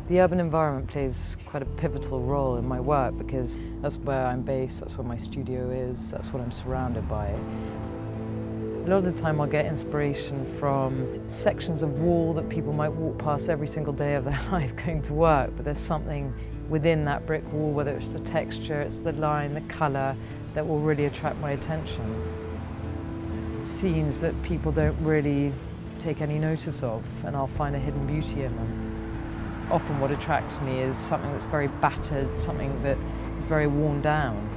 The urban environment plays quite a pivotal role in my work because that's where I'm based, that's where my studio is, that's what I'm surrounded by. A lot of the time I'll get inspiration from sections of wall that people might walk past every single day of their life going to work, but there's something within that brick wall, whether it's the texture, it's the line, the colour, that will really attract my attention. Scenes that people don't really take any notice of, and I'll find a hidden beauty in them. Often what attracts me is something that's very battered, something that is very worn down.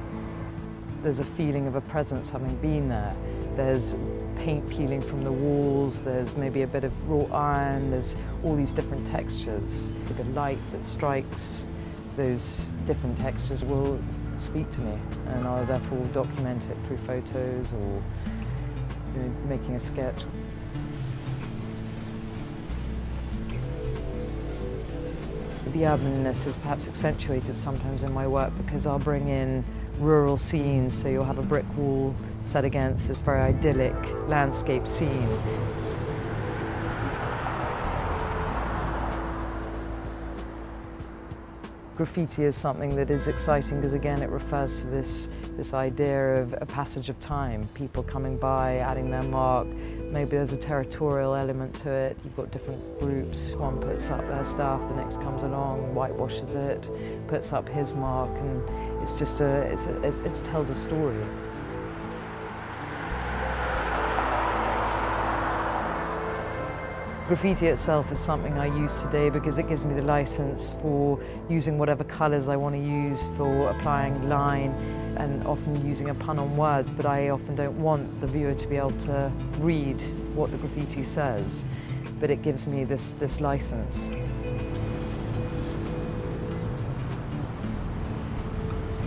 There's a feeling of a presence having been there. There's paint peeling from the walls, there's maybe a bit of wrought iron, there's all these different textures. The light that strikes those different textures will speak to me, and I'll therefore document it through photos or making a sketch. The urbanness is perhaps accentuated sometimes in my work because I'll bring in rural scenes, so you'll have a brick wall set against this very idyllic landscape scene. Graffiti is something that is exciting because, again, it refers to this idea of a passage of time, people coming by, adding their mark. Maybe there's a territorial element to it. You've got different groups. One puts up their stuff, the next comes along, whitewashes it, puts up his mark, and it's just it tells a story. Graffiti itself is something I use today because it gives me the license for using whatever colours I want to use, for applying line and often using a pun on words, but I often don't want the viewer to be able to read what the graffiti says, but it gives me this license.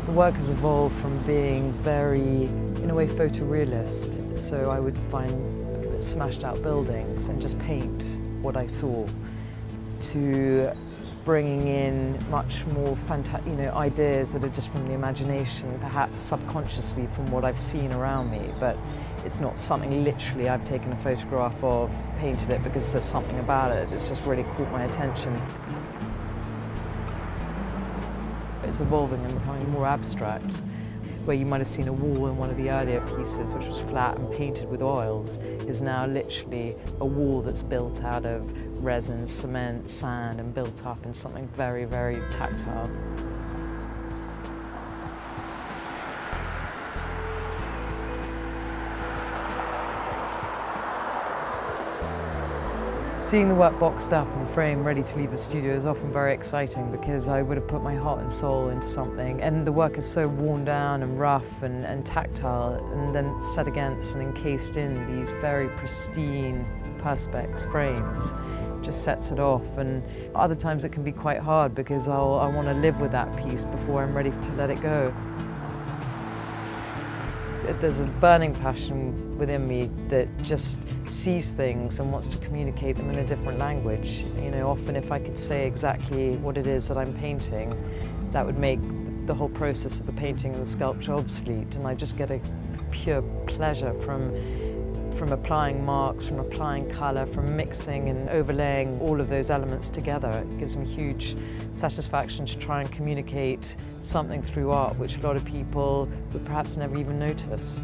The work has evolved from being very, in a way, photorealist, so I would find smashed out buildings and just paint what I saw, to bringing in much more ideas that are just from the imagination, perhaps subconsciously from what I've seen around me, but it's not something literally I've taken a photograph of, painted it because there's something about it that's just really caught my attention. It's evolving and becoming more abstract. Where you might have seen a wall in one of the earlier pieces which was flat and painted with oils is now literally a wall that's built out of resin, cement, sand, and built up in something very, very tactile. Seeing the work boxed up and framed, ready to leave the studio is often very exciting because I would have put my heart and soul into something, and the work is so worn down and rough and tactile, and then set against and encased in these very pristine perspex frames just sets it off. And other times it can be quite hard because I want to live with that piece before I'm ready to let it go. There's a burning passion within me that just sees things and wants to communicate them in a different language. You know, often if I could say exactly what it is that I'm painting, that would make the whole process of the painting and the sculpture obsolete, and I just get a pure pleasure from applying marks, from applying colour, from mixing and overlaying all of those elements together. It gives me huge satisfaction to try and communicate something through art which a lot of people would perhaps never even notice.